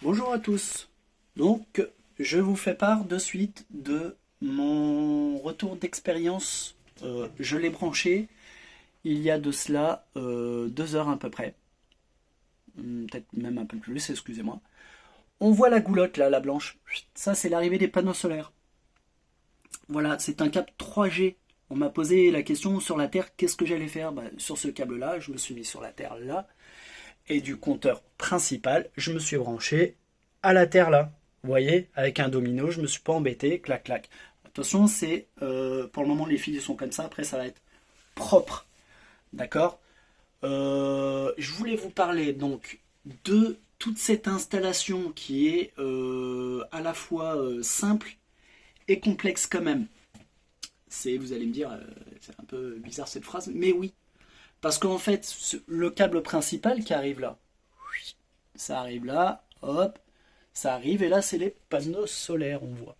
Bonjour à tous. Donc, je vous fais part de suite de mon retour d'expérience. Je l'ai branché il y a de cela 2 heures à peu près. Peut-être même un peu plus, excusez-moi. On voit la goulotte là, la blanche. Ça, c'est l'arrivée des panneaux solaires. Voilà, c'est un câble 3G. On m'a posé la question sur la Terre, qu'est-ce que j'allais faire? Sur ce câble-là, je me suis mis sur la Terre là. Et du compteur principal, je me suis branché à la Terre là. Vous voyez, avec un domino, je ne me suis pas embêté, clac clac. Attention, c'est pour le moment les fils sont comme ça, après ça va être propre, d'accord. Je voulais vous parler donc de toute cette installation qui est à la fois simple et complexe quand même. Vous allez me dire, c'est un peu bizarre cette phrase, mais oui, parce qu'en fait, le câble principal qui arrive là, ça arrive là, hop, ça arrive, et là, c'est les panneaux solaires, on voit.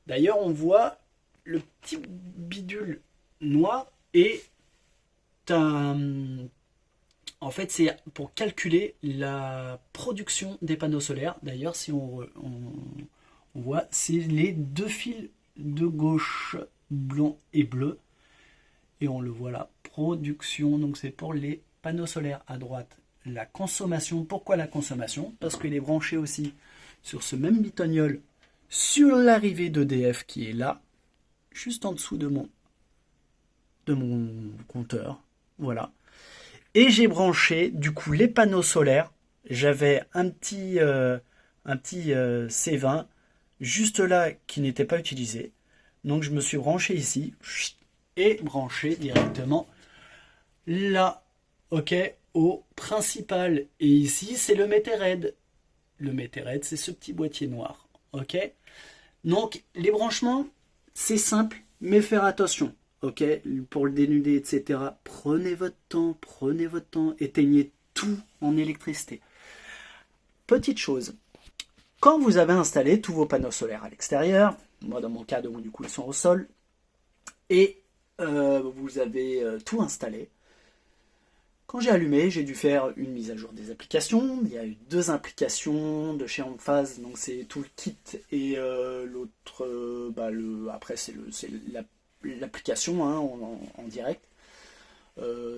D'ailleurs, on voit le petit bidule noir, et en fait, c'est pour calculer la production des panneaux solaires. D'ailleurs, si on voit, c'est les deux fils de gauche, blanc et bleu, et on le voit là, production, donc c'est pour les panneaux solaires. À droite, la consommation. Pourquoi la consommation? Parce qu'il est branché aussi sur ce même bitognol sur l'arrivée d'EDF qui est là, juste en dessous de mon compteur. Voilà. Et j'ai branché du coup les panneaux solaires. J'avais un petit C20 juste là qui n'était pas utilisé. Donc je me suis branché ici et branché directement là, ok, au principal. Et ici, c'est le Metered. Le Metered, c'est ce petit boîtier noir, ok. Donc, les branchements, c'est simple, mais faire attention, ok. Pour le dénuder, etc. Prenez votre temps, éteignez tout en électricité. Petite chose, quand vous avez installé tous vos panneaux solaires à l'extérieur, moi dans mon cas, donc, du coup, ils sont au sol, et vous avez tout installé. Quand j'ai allumé, j'ai dû faire une mise à jour des applications. Il y a eu 2 applications de chez Enphase, donc c'est tout le kit et l'autre, après c'est l'application hein, en direct.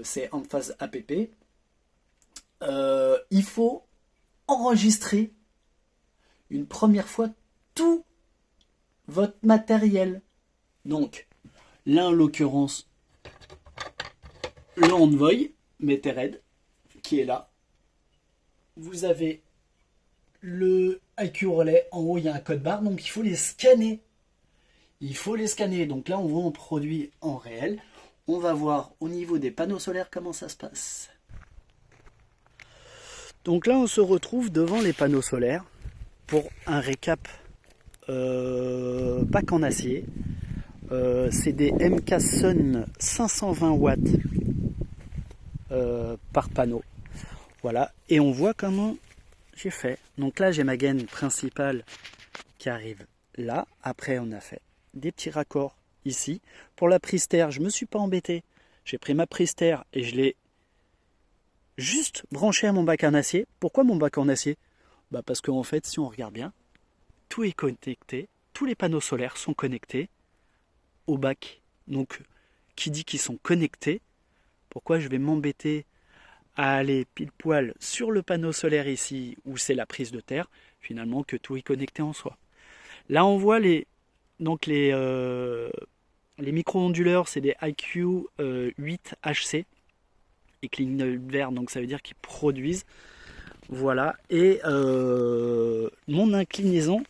C'est Enphase app. Il faut enregistrer une première fois tout votre matériel. Donc, là en l'occurrence, le Envoy Metered qui est là. Vous avez le IQ relais en haut, il y a un code barre, donc il faut les scanner. Donc là, on voit en produit en réel. On va voir au niveau des panneaux solaires comment ça se passe. Donc là, on se retrouve devant les panneaux solaires pour un récap bac en acier. C'est des MK Sun 520 watts par panneau. Voilà, et on voit comment j'ai fait. Donc là, j'ai ma gaine principale qui arrive là. Après, on a fait des petits raccords ici. Pour la prise terre, je ne me suis pas embêté. J'ai pris ma prise terre et je l'ai juste branché à mon bac en acier. Pourquoi mon bac en acier? Parce qu'en fait, si on regarde bien, tout est connecté. Tous les panneaux solaires sont connectés au bac. Donc, qui dit qu'ils sont connectés, pourquoi je vais m'embêter à aller pile poil sur le panneau solaire ici où c'est la prise de terre, finalement que tout est connecté en soi. Là on voit les micro-onduleurs, c'est des IQ 8 HC, ils clignotent vert, donc ça veut dire qu'ils produisent. Voilà, et mon inclinaison,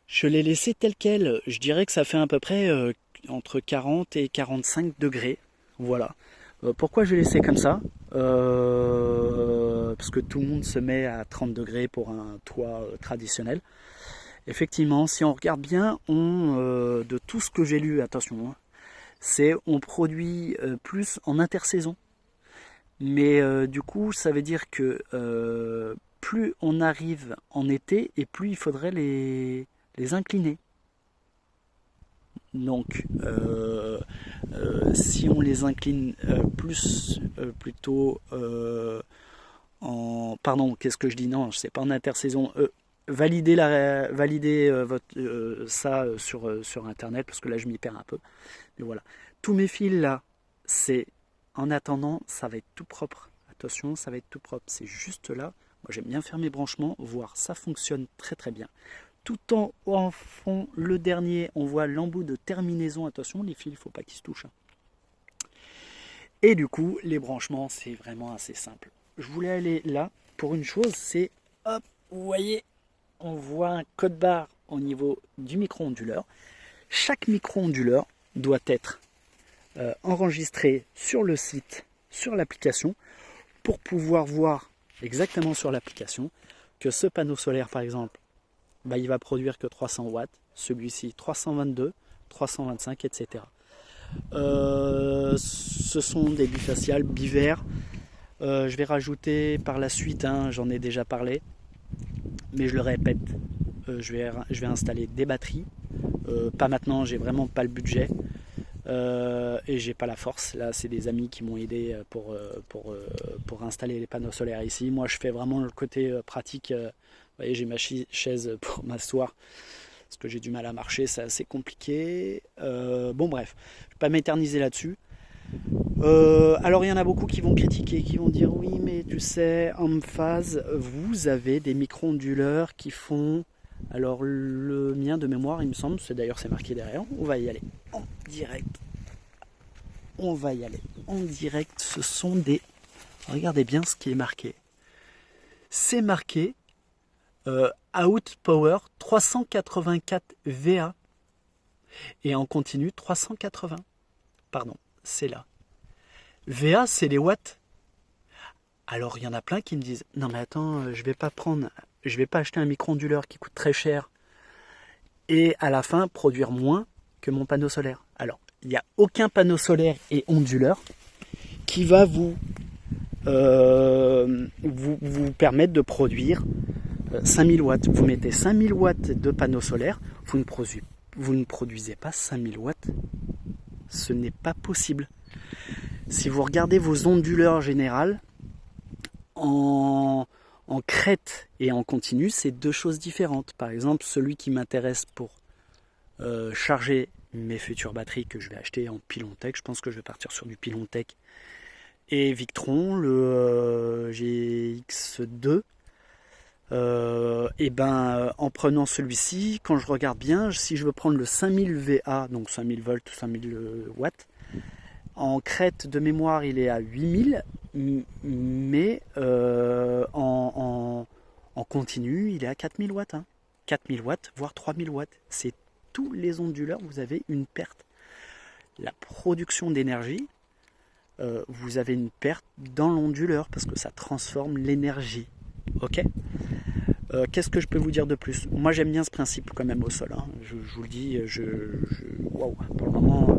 je l'ai laissé telle quelle. Je dirais que ça fait à peu près entre 40 et 45 degrés. Voilà. Pourquoi je l'ai laissé comme ça? Parce que tout le monde se met à 30 degrés pour un toit traditionnel. Effectivement, si on regarde bien, de tout ce que j'ai lu, attention, hein, c'est on produit plus en intersaison. Mais du coup, ça veut dire que plus on arrive en été et plus il faudrait les incliner. Donc, si on les incline plutôt Pardon, qu'est-ce que je dis? Non, c'est pas en intersaison. Validez ça sur internet, parce que là je m'y perds un peu. Mais voilà. Tous mes fils là, c'est en attendant, ça va être tout propre. Attention, ça va être tout propre. C'est juste là. Moi j'aime bien faire mes branchements, voir ça fonctionne très très bien. Tout en fond, le dernier, on voit l'embout de terminaison. Attention, les fils, il ne faut pas qu'ils se touchent. Et du coup, les branchements, c'est vraiment assez simple. Je voulais aller là pour une chose, c'est, hop, vous voyez, on voit un code barre au niveau du micro-onduleur. Chaque micro-onduleur doit être enregistré sur le site, sur l'application, pour pouvoir voir exactement sur l'application que ce panneau solaire, par exemple, bah, il va produire que 300 watts, celui-ci 322, 325, etc. Ce sont des bifaciales bivers. Je vais rajouter par la suite, j'en ai déjà parlé, mais je le répète, je vais installer des batteries. Pas maintenant, j'ai vraiment pas le budget et j'ai pas la force. Là, c'est des amis qui m'ont aidé pour installer les panneaux solaires ici. Moi, je fais vraiment le côté pratique. Vous voyez, j'ai ma chaise pour m'asseoir parce que j'ai du mal à marcher, c'est assez compliqué. Bon bref, je ne vais pas m'éterniser là-dessus. Alors il y en a beaucoup qui vont critiquer, qui vont dire oui mais tu sais, en phase, vous avez des micro-onduleurs qui font... Alors le mien de mémoire, il me semble, c'est marqué derrière, on va y aller en direct. On va y aller en direct, ce sont des... Regardez bien ce qui est marqué. C'est marqué Outpower 384 VA et en continu 380. Pardon, c'est là. VA, c'est les watts. Alors il y en a plein qui me disent non mais attends, je vais pas acheter un micro-onduleur qui coûte très cher et à la fin produire moins que mon panneau solaire. Alors il n'y a aucun panneau solaire et onduleur qui va vous permettre de produire 5000 watts. Vous mettez 5000 watts de panneaux solaires, vous ne produisez pas 5000 watts. Ce n'est pas possible. Si vous regardez vos onduleurs générales, en crête et en continu, c'est deux choses différentes. Par exemple, celui qui m'intéresse pour charger mes futures batteries que je vais acheter en Pilontech, je pense que je vais partir sur du Pilontech et Victron, le GX2. En prenant celui-ci, quand je regarde bien, si je veux prendre le 5000 VA, donc 5000 volts ou 5000 watts, en crête de mémoire il est à 8000, mais en continu il est à 4000 watts. 4000 watts, voire 3000 watts. C'est tous les onduleurs, vous avez une perte. La production d'énergie, vous avez une perte dans l'onduleur parce que ça transforme l'énergie. Ok ? Qu'est-ce que je peux vous dire de plus? Moi j'aime bien ce principe quand même au sol. Je vous le dis, waouh, pour le moment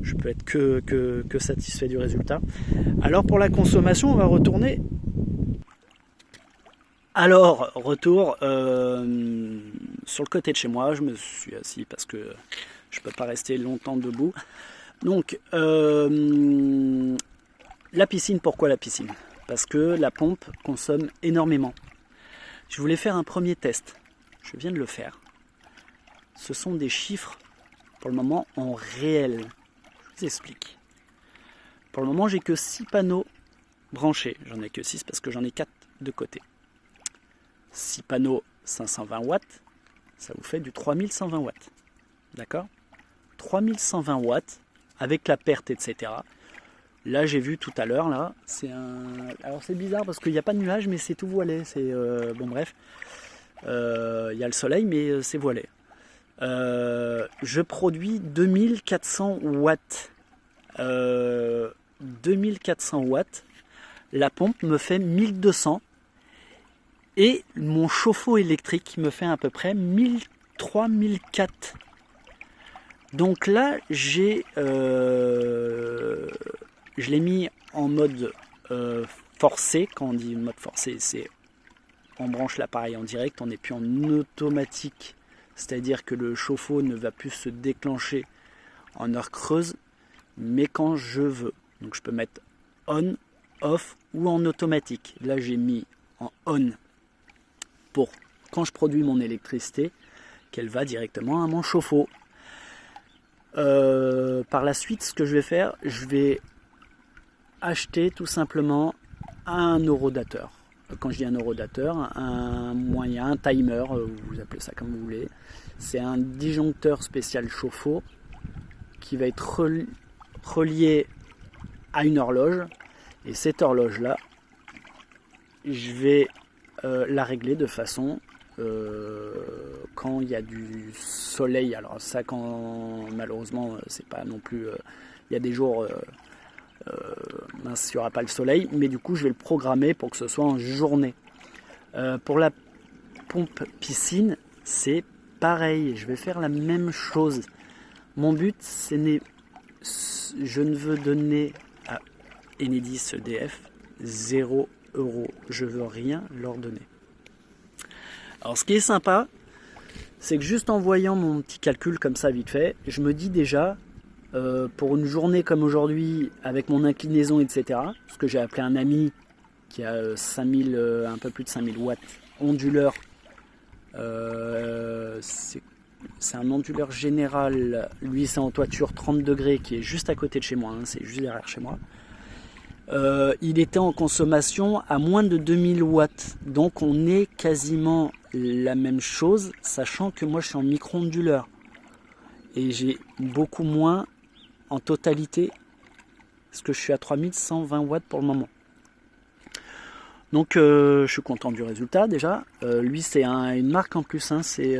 je peux être que satisfait du résultat. Alors pour la consommation, on va retourner. Alors retour sur le côté de chez moi. Je me suis assis parce que je ne peux pas rester longtemps debout. Donc la piscine, pourquoi la piscine? Parce que la pompe consomme énormément. Je voulais faire un premier test. Je viens de le faire. Ce sont des chiffres, pour le moment, en réel. Je vous explique. Pour le moment, j'ai que 6 panneaux branchés. J'en ai que 6 parce que j'en ai 4 de côté. 6 panneaux 520 watts, ça vous fait du 3120 watts. D'accord? 3120 watts, avec la perte, etc. Là, j'ai vu tout à l'heure, là, alors c'est bizarre parce qu'il n'y a pas de nuage, mais c'est tout voilé. Bon, bref. Il y a le soleil, mais c'est voilé. Je produis 2400 watts. 2400 watts. La pompe me fait 1200. Et mon chauffe-eau électrique me fait à peu près 1003-1004. Donc là, je l'ai mis en mode forcé. Quand on dit mode forcé, c'est on branche l'appareil en direct, on n'est plus en automatique. C'est-à-dire que le chauffe-eau ne va plus se déclencher en heure creuse, mais quand je veux. Donc je peux mettre on off ou en automatique. Là j'ai mis en on pour quand je produis mon électricité, qu'elle va directement à mon chauffe-eau. Par la suite, ce que je vais faire, je vais acheter tout simplement un horodateur. Quand je dis un horodateur, un moyen, un timer, vous appelez ça comme vous voulez. C'est un disjoncteur spécial chauffe-eau qui va être relié à une horloge. Et cette horloge-là, je vais la régler de façon quand il y a du soleil. Alors ça, quand malheureusement, c'est pas non plus. Il y a des jours, mince, il n'y aura pas le soleil, mais du coup, je vais le programmer pour que ce soit en journée. Pour la pompe piscine, c'est pareil. Je vais faire la même chose. Mon but, je ne veux donner à Enedis EDF 0 €. Je veux rien leur donner. Alors ce qui est sympa, c'est que juste en voyant mon petit calcul comme ça vite fait, je me dis déjà, pour une journée comme aujourd'hui, avec mon inclinaison, etc., parce que j'ai appelé un ami qui a un peu plus de 5000 watts onduleur, c'est un onduleur général, lui c'est en toiture 30 degrés qui est juste à côté de chez moi, hein, c'est juste derrière chez moi. Il était en consommation à moins de 2000 watts, donc on est quasiment la même chose, sachant que moi je suis en micro-onduleur et j'ai beaucoup moins en totalité, parce que je suis à 3120 watts pour le moment. Donc je suis content du résultat déjà. Lui c'est une marque en plus, hein, c'est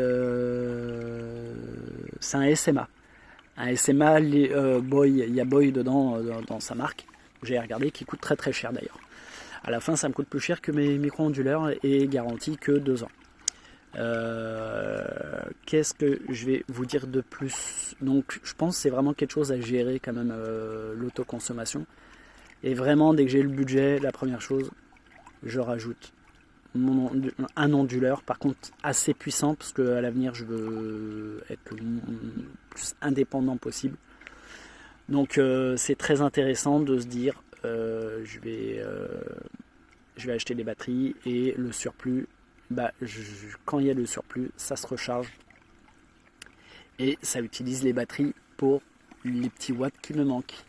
un SMA. Un SMA, Boy, il y a Boy dedans dans sa marque. J'ai regardé, qui coûte très très cher d'ailleurs. À la fin ça me coûte plus cher que mes micro-onduleurs et garantie que 2 ans. Qu'est-ce que je vais vous dire de plus? Donc je pense que c'est vraiment quelque chose à gérer quand même, l'autoconsommation. Et vraiment dès que j'ai le budget, la première chose, je rajoute un onduleur, par contre assez puissant, parce qu'à l'avenir je veux être le plus indépendant possible. Donc c'est très intéressant de se dire je vais acheter des batteries et le surplus, quand il y a le surplus, ça se recharge et ça utilise les batteries pour les petits watts qui me manquent.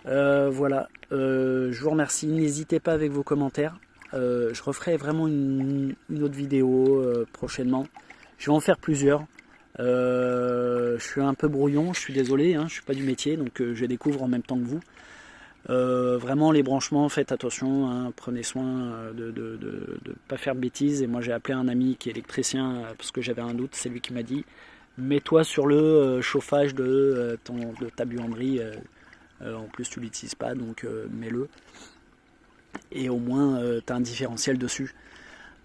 Voilà, je vous remercie, n'hésitez pas avec vos commentaires. Je referai vraiment une autre vidéo prochainement. Je vais en faire plusieurs. Je suis un peu brouillon, je suis désolé, hein, je suis pas du métier, donc je découvre en même temps que vous. Vraiment les branchements, faites attention, hein, prenez soin de ne pas faire de bêtises. Et moi j'ai appelé un ami qui est électricien parce que j'avais un doute, c'est lui qui m'a dit mets-toi sur le chauffage de ta buanderie, en plus tu l'utilises pas, donc mets-le et au moins tu as un différentiel dessus.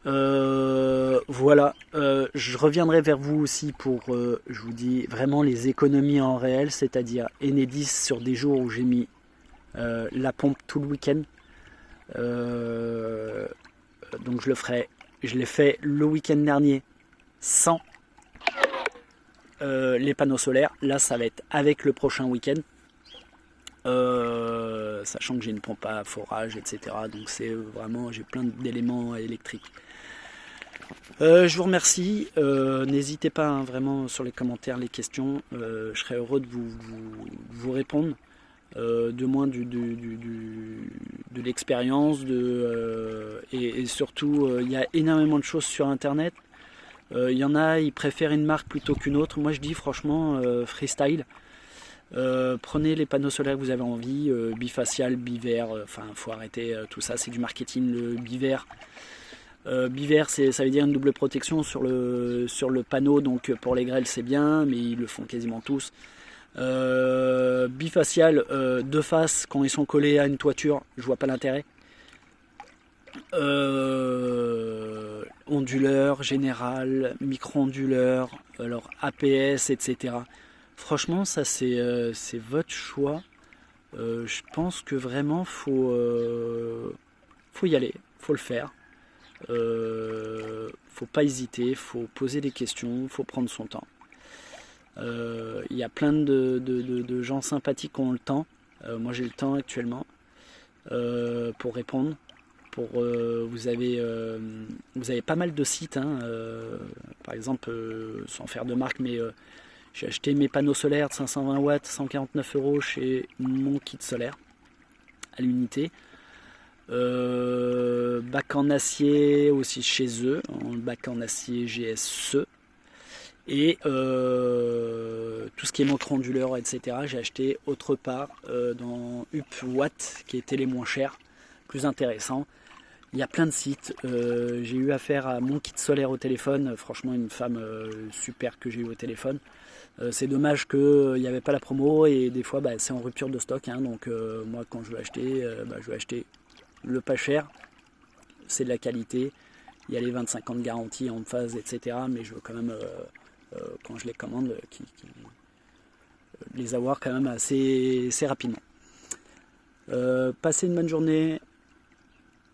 Voilà, je reviendrai vers vous aussi pour, je vous dis vraiment les économies en réel, c'est-à-dire Enedis sur des jours où j'ai mis la pompe tout le week-end. Donc je l'ai fait le week-end dernier sans les panneaux solaires. Là ça va être avec le prochain week-end, sachant que j'ai une pompe à forage, etc. Donc c'est vraiment, j'ai plein d'éléments électriques. Je vous remercie, n'hésitez pas, hein, vraiment sur les commentaires, les questions, je serai heureux de vous répondre, de moins de l'expérience, et surtout il y a énormément de choses sur internet. Il y en a, ils préfèrent une marque plutôt qu'une autre. Moi je dis franchement freestyle. Prenez les panneaux solaires que vous avez envie, bifacial, bivert, enfin faut arrêter tout ça, c'est du marketing. Le bivert, ça veut dire une double protection sur le panneau, donc pour les grêles c'est bien, mais ils le font quasiment tous. Bifacial, deux faces, quand ils sont collés à une toiture, je vois pas l'intérêt. Onduleur, général, micro-onduleur, alors APS, etc. Franchement, ça c'est votre choix. Je pense que vraiment faut y aller, faut le faire. Faut pas hésiter, faut poser des questions, faut prendre son temps. Il y a plein de gens sympathiques qui ont le temps. Moi j'ai le temps actuellement. pour répondre. Vous avez pas mal de sites, hein, par exemple, sans faire de marque, mais j'ai acheté mes panneaux solaires de 520 watts, 149 € chez Mon Kit Solaire, à l'unité. Bac en acier aussi chez eux, en bac en acier GSE. Et tout ce qui est montre onduleur, etc., j'ai acheté autre part dans UP Watt, qui étaient les moins chers, plus intéressants. Il y a plein de sites. J'ai eu affaire à Mon Kit Solaire au téléphone. Franchement, une femme super que j'ai eu au téléphone. C'est dommage qu'il n'y avait pas la promo et des fois c'est en rupture de stock. Hein, donc moi, quand je veux acheter, je vais acheter le pas cher. C'est de la qualité. Il y a les 25 ans de garantie en phase, etc. Mais je veux quand même, quand je les commande, les avoir quand même assez rapidement. Passez une bonne journée.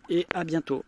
Et à bientôt.